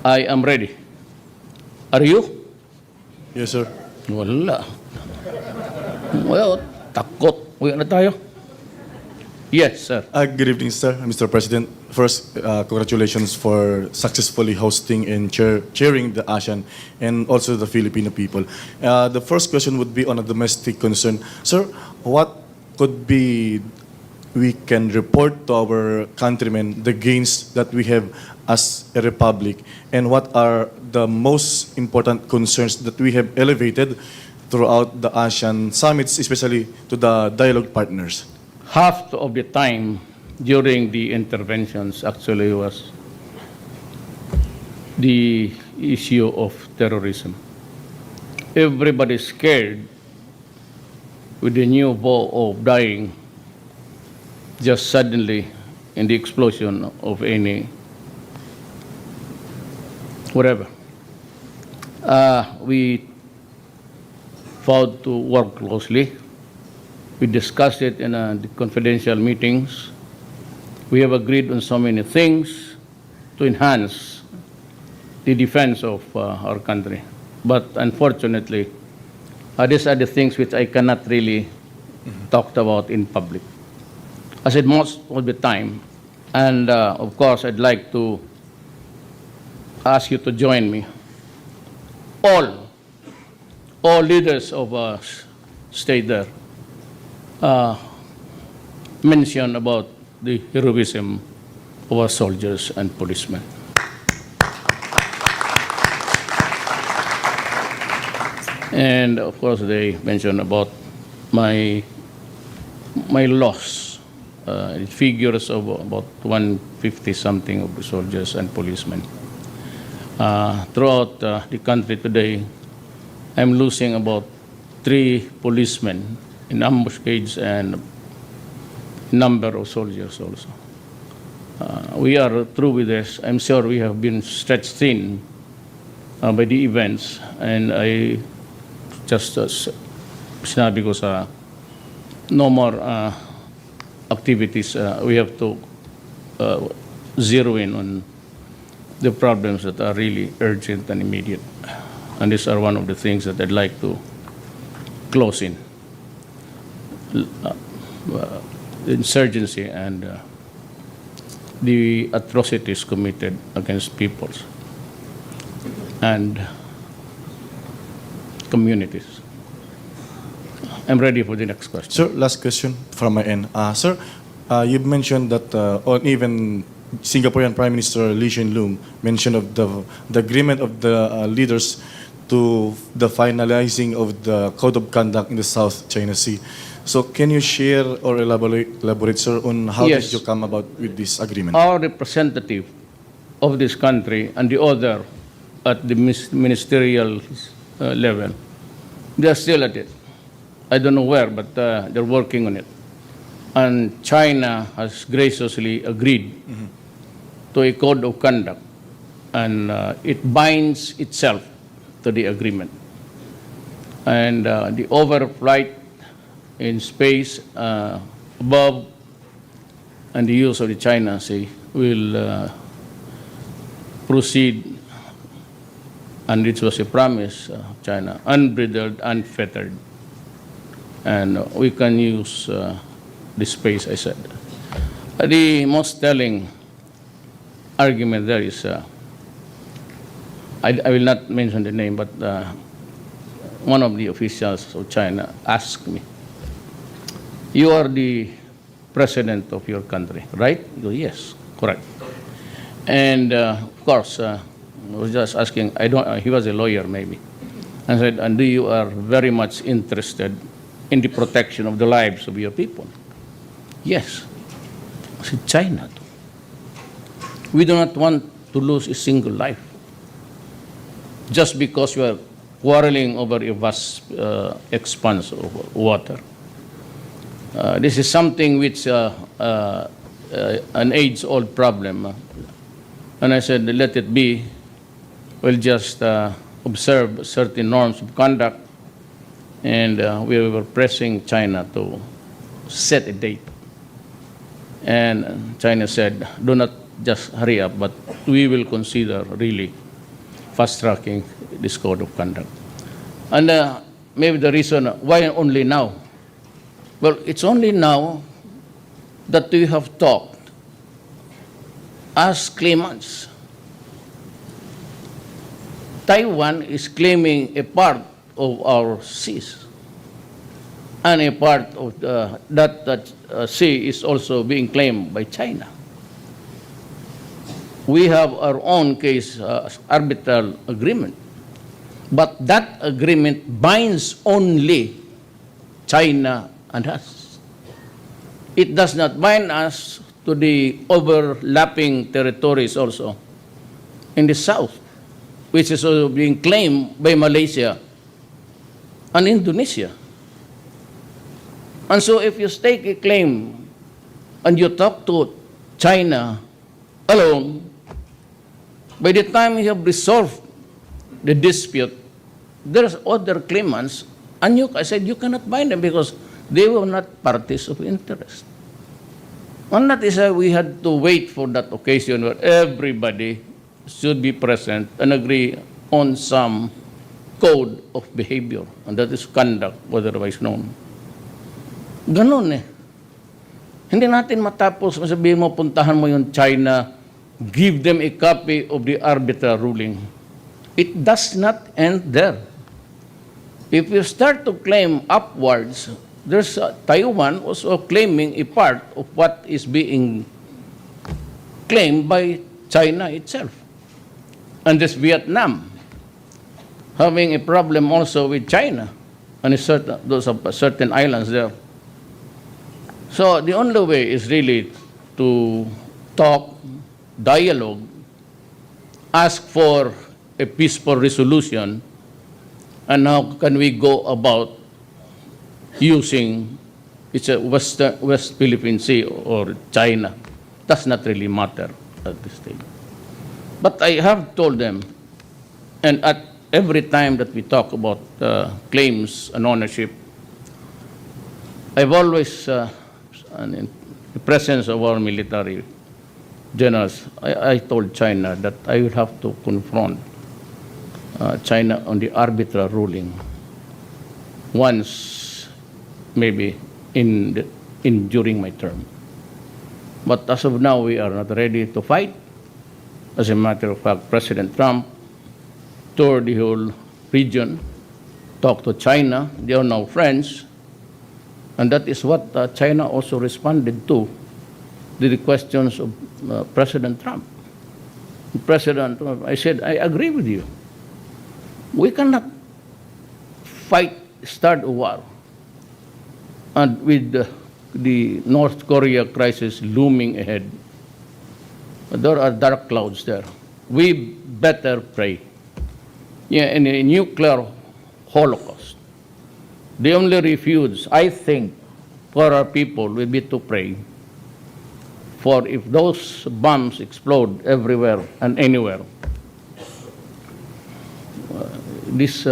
I am ready. Are you? Yes, sir. Wala. Well, takot. Uwi na tayo. Yes, sir. Good evening, sir. Mr. President, first, congratulations for successfully hosting and chairing the ASEAN and also the Filipino people. The first question would be on a domestic concern. Sir, what could be we can report to our countrymen the gains that we have as a republic, and what are the most important concerns that we have elevated throughout the ASEAN summits, especially to the dialogue partners? Half of the time during the interventions actually was the issue of terrorism. Everybody's scared with the new vow of dying just suddenly in the explosion of any whatever. We vowed to work closely. We discussed it in the confidential meetings. We have agreed on so many things to enhance the defense of our country. But unfortunately, these are the things which I cannot really talk about in public. I said most of the time, and of course I'd like to ask you to join me. All leaders of state there mention about the heroism of our soldiers and policemen. And of course they mention about my loss. It figures of about 150 something of the soldiers and policemen. Throughout the country today, I'm losing about 3 policemen in ambuscades and number of soldiers also. We are through with this. I'm sure we have been stretched thin by the events, and I just sinabi ko sa no more activities. We have to zero in on the problems that are really urgent and immediate. And these are one of the things that I'd like to close in. Insurgency and the atrocities committed against peoples and communities. I'm ready for the next question. Sir, last question from my end. Sir, you've mentioned that or even Singaporean Prime Minister Lee Hsien Loong mentioned of the agreement of the leaders to the finalizing of the Code of Conduct in the South China Sea. So can you share or elaborate, sir, on how Yes. did you come about with this agreement? Our representative of this country and the other at the ministerial level, they are still at it. I don't know where, but they're working on it. And China has graciously agreed to a code of conduct, and it binds itself to the agreement. And the overflight in space above and the use of the China Sea will proceed, and it was a promise of China, unbridled, unfettered. And we can use the space, I said. The most telling argument there is, I will not mention the name, but one of the officials of China asked me, "You are the president of your country, right?" I go, "Yes, correct." And of course, I was just asking, he was a lawyer maybe. I said, "And do you are very much interested in the protection of the lives of your people?" "Yes." I said, "China too. We do not want to lose a single life just because we are quarreling over a vast expanse of water. This is something which an age-old problem." And I said, "Let it be. We'll just observe certain norms of conduct." And we were pressing China to set a date. And China said, "Do not just hurry up, but we will consider really fast-tracking this code of conduct. And maybe the reason why only now? Well, it's only now that we have talked as claimants. Taiwan is claiming a part of our seas, and a part of that sea is also being claimed by China. We have our own case arbitral agreement, but that agreement binds only China and us. It does not bind us to the overlapping territories also in the south, which is also being claimed by Malaysia and Indonesia. And so if you stake a claim and you talk to China alone, by the time you have resolved the dispute, there's other claimants, and I said you cannot bind them because they were not parties of interest. And that is why we had to wait for that occasion where everybody should be present and agree on some code of behavior, and that is conduct, otherwise known. Ganun eh. Hindi natin matapos, masabihin mo, puntahan mo yung China, give them a copy of the arbitral ruling. It does not end there. If you start to claim upwards, there's Taiwan also claiming a part of what is being claimed by China itself. And there's Vietnam having a problem also with China and those certain islands there. So the only way is really to talk, dialogue, ask for a peaceful resolution, and how can we go about using it's a West Philippine Sea or China. Does not really matter at this stage. But I have told them, and at every time that we talk about claims and ownership, I've always, in the presence of our military generals, I told China that I will have to confront China on the arbitral ruling once, maybe during my term. But as of now, we are not ready to fight. As a matter of fact, President Trump toured the whole region, talked to China. They are now friends. And that is what China also responded to the questions of President Trump. President Trump, I said, I agree with you. We cannot start a war. And with the North Korea crisis looming ahead, there are dark clouds there. We better pray. Yeah, in a nuclear holocaust, the only refuge, I think, for our people will be to pray. For if those bombs explode everywhere and anywhere, this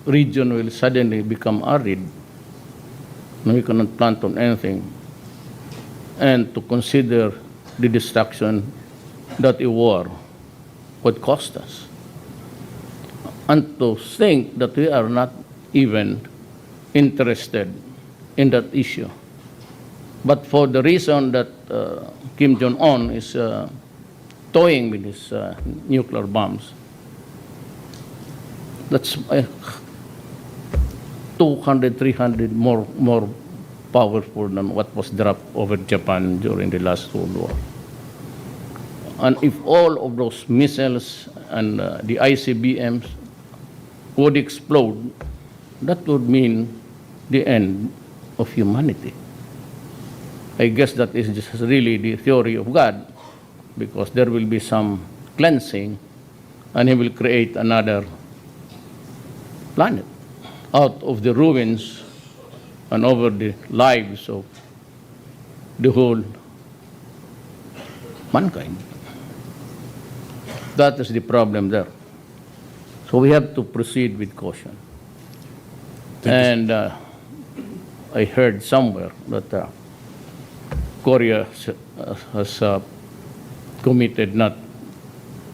region will suddenly become arid. We cannot plant on anything. And to consider the destruction that a war would cost us. And to think that we are not even interested in that issue. But for the reason that Kim Jong-un is toying with his nuclear bombs, that's 200, 300 more powerful than what was dropped over Japan during the last World War. And if all of those missiles and the ICBMs would explode, that would mean the end of humanity. I guess that is just really the theory of God, because there will be some cleansing and He will create another planet out of the ruins and over the lives of the whole mankind. That is the problem there. So we have to proceed with caution. And I heard somewhere that Korea has committed not